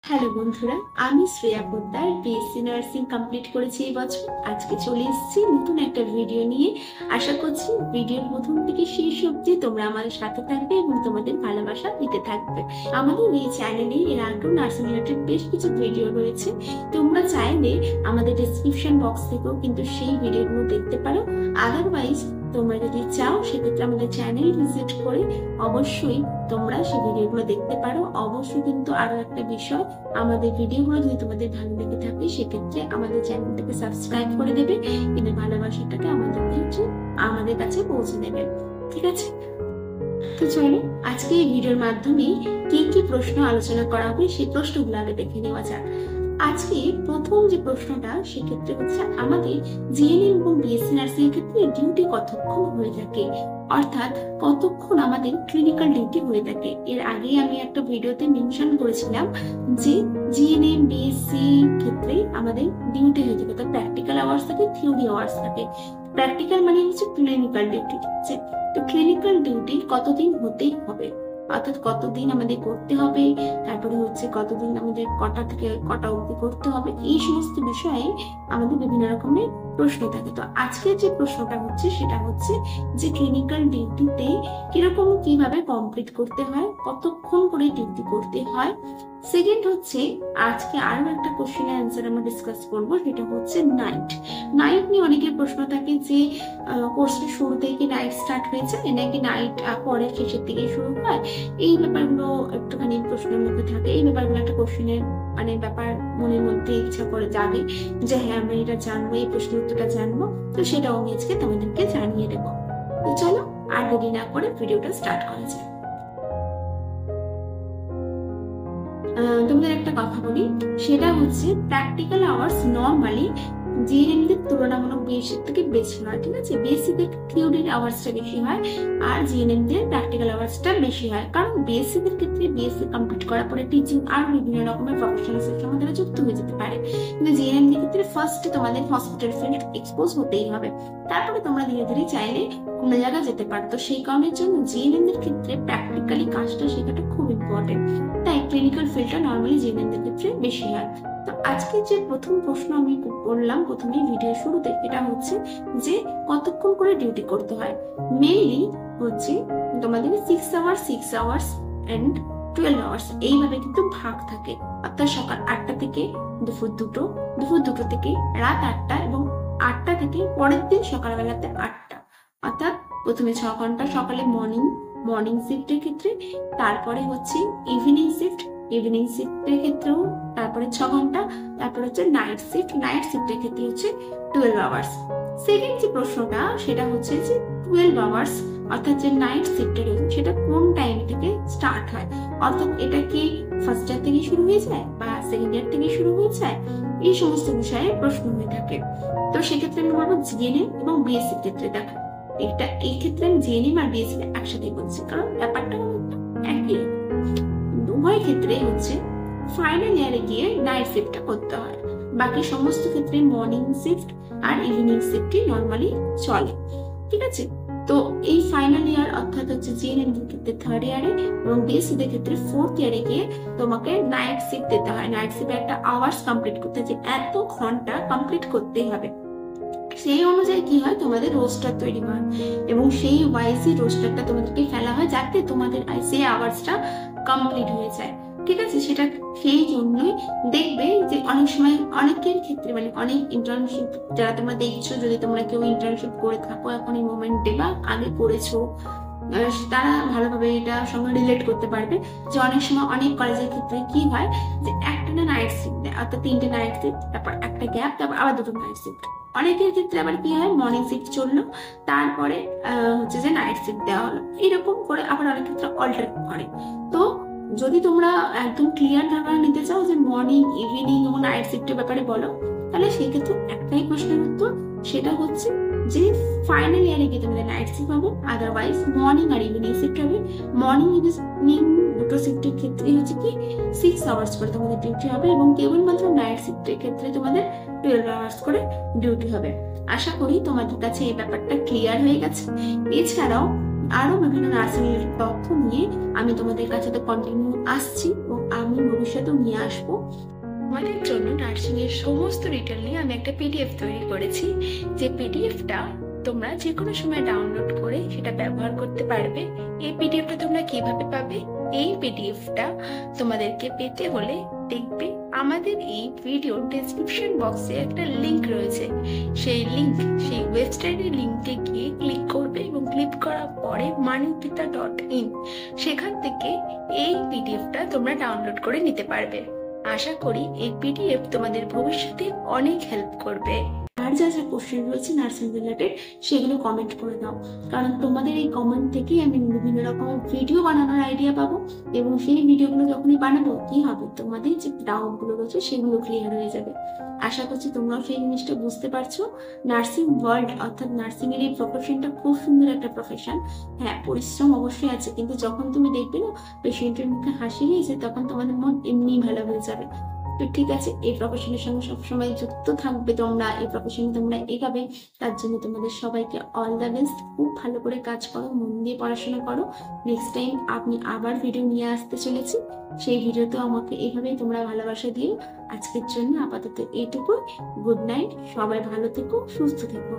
Hello বন্ধুরা, আমি Shreya Poddar BSc nursing complete করেছি এই বছর। আজকে চলে এসেছি নতুন একটা ভিডিও নিয়ে। আশা করছি ভিডিওর প্রথম থেকে শেষ অবধি তোমরা আমাদের সাথে থাকবে এবং তোমাদের ভালোবাসা দিতে থাকবে। আমাদের এই চ্যানেলে এর আগেও নার্সিং রিলেটেড বেশ কিছু ভিডিও রয়েছে। তোমরা চাইলে আমাদের ডেসক্রিপশন বক্স থেকেও কিন্তু সেই ভিডিওগুলো দেখতে পারো। আদারওয়াইজ তোমরা যদি চাও সেক্ষেত্রে আমাদের চ্যানেল ভিজিট করে অবশ্যই তোমরা সেই ভিডিওগুলো দেখতে পারো। অবশ্যই কিন্তু আরো একটা বিষয়, আমাদের ভিডিওগুলো যদি তোমাদের ভালো লেগে থাকে সেক্ষেত্রে আমাদের চ্যানেলটাকে সাবস্ক্রাইব করে দেবে, কিন্তু ভালোবাসাটাকে আমাদের কাছে পৌঁছে দেবে। ঠিক আছে, তো চলো আজকে এই ভিডিওর মাধ্যমে কি কি প্রশ্ন আলোচনা করা হবে সেই প্রশ্নগুলো আগে দেখে নেওয়া যাক। আজকে প্রথম যে প্রশ্নটা সেক্ষেত্রে হচ্ছে আমাদের জিএনএম এবং বিএসসি নার্সিং এর ক্ষেত্রে ডিউটি কতক্ষণ হয়ে থাকে, অর্থাৎ কতক্ষণ আমাদের ক্লিনিক্যাল ডিউটি হয়ে থাকে। এর আগে আমি একটা ভিডিওতে মেনশন করেছিলাম যে জিএনএম বিএসসি ক্ষেত্রে আমাদের ডিউটি হয়ে থাকে, প্র্যাকটিক্যাল আওয়ার্স থাকে, থিওরি আওয়ার্স থাকে। প্র্যাকটিক্যাল মানে হচ্ছে ক্লিনিক্যাল ডিউটি। তো ক্লিনিক্যাল ডিউটি কতদিন হতেই হবে, অর্থাৎ কতদিন আমাদের করতে হবে, তারপরে হচ্ছে কতদিন আমাদের কটা থেকে কটা অবধি করতে হবে, এই সমস্ত বিষয়ে আমাদের বিভিন্ন রকমের প্রশ্ন থাকে। তো আজকের যে প্রশ্নটা হচ্ছে সেটা হচ্ছে যে ক্লিনিক্যাল ডিউটিতে কিরকম কিভাবে কমপ্লিট করতে হয়, কতক্ষণ করে ডিউটি করতে হয়। সেকেন্ড হচ্ছে আজকে আরো একটা কোশ্চেনের অ্যান্সার আমরা ডিসকাস করবো, সেটা হচ্ছে নাইট নিয়ে অনেকের প্রশ্ন থাকে যে কোর্সের শুরু থেকে নাইট স্টার্ট হয়েছে নাকি নাইট পরে শেষের দিকে শুরু হয়। এই ব্যাপারগুলো একটুখানি প্রশ্নের মধ্যে থাকে। এই ব্যাপারগুলো একটা কোশ্চেনের ব্যাপার মনের মধ্যে ইচ্ছা করে জাগে যে হ্যাঁ আমরা এটা জানবো, এই প্রশ্নের উত্তরটা জানবো। তো সেটাও আমি আজকে তোমাদেরকে জানিয়ে দেবো। তো চলো আর দেরি না করে ভিডিওটা স্টার্ট করা যায়। তোমাদের একটা কথা বলি, সেটা হচ্ছে প্র্যাকটিক্যাল আওয়ার্স নর্মালি জিএনএম দের তুলনামূলক বিএসসি থেকে বেশি হয়। ঠিক আছে, বিএসসি দের থিওরির আওয়ার্সটা বেশি হয় আর জিএনএম দের প্র্যাকটিক্যাল আওয়ার্সটা বেশি হয়। কারণ বিএসসি দের ক্ষেত্রে বিএসসি কমপ্লিট করার পরে টিচিং আর বিভিন্ন রকমের প্রফেশনাল সেক্টরের মধ্যে যুক্ত হয়ে যেতে পারে, কিন্তু জিএনএম দের ক্ষেত্রে ফার্স্ট তোমাদের হসপিটাল ফিল্ড এক্সপোজ হতেই হবে, তারপরে তোমরা ধীরে ধীরে চাইলে কোনো জায়গায় যেতে পারো। তো সেই কারণের জন্য জিএনএম দের ক্ষেত্রে প্র্যাকটিক্যালি কাজটা শেখাটা খুব ইম্পর্টেন্ট, তাই ক্লিনিক্যাল ফিল্ডটা নর্মালি জিএনএম দের ক্ষেত্রে বেশি হয়। তো আজকে যে প্রথম প্রশ্ন আমি বললাম প্রথমেই ভিডিও শুরুতে, এটা হচ্ছে যে কতক্ষণ করে ডিউটি করতে হয়। মেইনলি হচ্ছে তোমাদের 6 আওয়ার্স এন্ড 12 আওয়ার্স এইভাবে কিন্তু ভাগ থাকে, অর্থাৎ সকাল 8টা থেকে দুপুর 2টো থেকে রাত 8টা এবং 8টা থেকে পরের দিন সকালবেলাতে 8টা, অর্থাৎ প্রথমে 6 ঘন্টা সকালে মর্নিং শিফটের ক্ষেত্রে, তারপরে হচ্ছে ইভিনিং শিফটের ক্ষেত্রেও তারপরে 6 ঘন্টা, তারপরে হচ্ছে নাইট শিফটের ক্ষেত্রে হচ্ছে 12 আওয়ার্স। সেকেন্ড যে প্রশ্নটা সেটা হচ্ছে যে 12 আওয়ার্স অর্থাৎ যে নাইট শিফটে রয়েছে সেটা কোন টাইম থেকে স্টার্ট হয়, অর্থাৎ এটা কি ফার্স্ট ইয়ার থেকে শুরু হয়ে যায় বা সেকেন্ড ইয়ার থেকে শুরু হয়ে যায়, এই সমস্ত বিষয়ে প্রশ্ন হয়ে থাকে। তো সেক্ষেত্রে আমি বলবো জিএনএম এবং বিএসসি ক্ষেত্রে দেখা, এই ক্ষেত্রে আমি জিএনএম আর বিএসসি একসাথে বলছি কারণ ব্যাপারটা একই। উভয় ক্ষেত্রে হচ্ছে ফাইনাল ইয়ারে গিয়ে নাইট শিফটটা করতে হয়, বাকি সমস্ত ক্ষেত্রে মর্নিং শিফট আর ইভিনিং শিফটই নর্মালি চলে। ঠিক আছে, তো এই ফাইনাল ইয়ার অর্থাৎ হচ্ছে জিএনএম এর ক্ষেত্রে 3rd ইয়ারে এবং বিএসসি এর ক্ষেত্রে 4th ইয়ারে গিয়ে তোমাকে নাইট শিফট দিতে হয়। নাইট শিফটে একটা আওয়ার্স কমপ্লিট করতে, যে এত ঘন্টা কমপ্লিট করতেই হবে, সেই অনুযায়ী কি হয় তোমাদের রোস্টার তৈরি হয় এবং সেই ওয়াইজই রোস্টারটা তোমাদেরকে ফেলা হয় যাতে তোমাদের সেই আওয়ার্সটা কমপ্লিট হয়ে যায়। ঠিক আছে, সেটা সেই জন্যই দেখবে যে অনেক সময় অনেকের ক্ষেত্রে অনেক ইন্টার্নশিপ যারা তোমরা দেখছো, যদি তোমরা কেউ ইন্টার্নশিপ করে থাকো এখন এই মোমেন্টে বা আগে করেছো, তারা ভালোভাবে এটা সঙ্গে রিলেট করতে পারবে যে অনেক সময় অনেক কলেজের ক্ষেত্রে কি হয় যে একটা না নাইট শিফট দেয়, অর্থাৎ 3টে নাইট শিফট, তারপর একটা গ্যাপ, তারপর আবার 2টো নাইট শিফট। অনেকের ক্ষেত্রে আবার কি হয় মর্নিং শিফট চললো তারপরে হচ্ছে যে নাইট শিফট দেওয়া হলো, এরকম করে আবার অনেক ক্ষেত্রে অল্টার করে। তো যদি তোমরা একদম ক্লিয়ার ধারণা নিতে চাও যে মর্নিং ইভিনিং এবং নাইট শিফটের ব্যাপারে বলো, তাহলে সেক্ষেত্রে একটাই প্রশ্নের উত্তর, সেটা হচ্ছে যে ফাইনাল ইয়ারে গিয়ে তোমাদের নাইট শিফট হবে, আদারওয়াইজ মর্নিং আর ইভিনিং শিফট হবে। মর্নিং ইভিনিং দুটো শিফটের ক্ষেত্রে হচ্ছে কি 6 আওয়ার্স করে তোমাদের ডিউটি হবে এবং কেবলমাত্র নাইট শিফটের ক্ষেত্রে তোমাদের 12 আওয়ার্স করে ডিউটি হবে। আশা করি তোমাদের কাছে এই ব্যাপারটা ক্লিয়ার হয়ে গেছে। এছাড়াও আরো বিভিন্ন নার্সিং এর তথ্য নিয়ে আমি তোমাদের কাছে তো কন্টিনিউ আসছি এবং আমি ভবিষ্যতেও নিয়ে আসবো। তোমাদের জন্য নার্সিং এর সমস্ত ডিটেল নিয়ে আমি একটা পিডিএফ তৈরি করেছি, যে পিডিএফটা তোমরা যে কোনো সময় ডাউনলোড করে সেটা ব্যবহার করতে পারবে। এই পিডিএফটা তোমরা কিভাবে পাবে? এই পিডিএফটা তোমাদেরকে পেতে হলে দেখবে আমাদের এই ভিডিওর ডেসক্রিপশন বক্সে একটা লিংক রয়েছে। সেই ওয়েবসাইটের লিংকে গিয়ে ক্লিক করবে এবং ক্লিক করার পরে moneypita.in সেখান থেকে এই পিডিএফটা তোমরা ডাউনলোড করে নিতে পারবে। আশা করি এই পিডিএফ তোমাদের ভবিষ্যতে অনেক হেল্প করবে। আর যা যা কোশ্চেন রয়েছে নার্সিং রিলেটেড সেগুলো কমেন্ট করে দাও, কারণ তোমাদের এই কমেন্ট থেকেই আমি বিভিন্ন রকমের ভিডিও বানানোর আইডিয়া পাবো এবং সেই ভিডিওগুলো যখনই বানাবো কি হবে, তোমাদের যে ডাউট গুলো রয়েছে সেগুলো ক্লিয়ার হয়ে যাবে। আশা করছি তোমরাও সেই জিনিসটা বুঝতে পারছো। নার্সিং ওয়ার্ল্ড অর্থাৎ নার্সিং এর এই প্রফেশনটা খুব সুন্দর একটা প্রফেশন। হ্যাঁ, পরিশ্রম অবশ্যই আছে, কিন্তু যখন তুমি দেখবে না পেশেন্টের মুখে হাসি নিয়েছে তখন তোমাদের মন এমনিই ভালো হয়ে যাবে। তো ঠিক আছে, এই প্রফেশনের সঙ্গে সবসময় যুক্ত থাকবে তোমরা, এই প্রফেশনে তোমরা এগাবে। তার জন্য তোমাদের সবাইকে অল দ্য বেস্ট। খুব ভালো করে কাজ করো, মন দিয়ে পড়াশোনা করো। নেক্সট টাইম আমি আবার ভিডিও নিয়ে আসতে চলেছি, সেই ভিডিওতেও আমাকে এইভাবেই তোমরা ভালোবাসা দিও। আজকের জন্য আপাতত এইটুকু। গুড নাইট, সবাই ভালো থেকো, সুস্থ থেকো।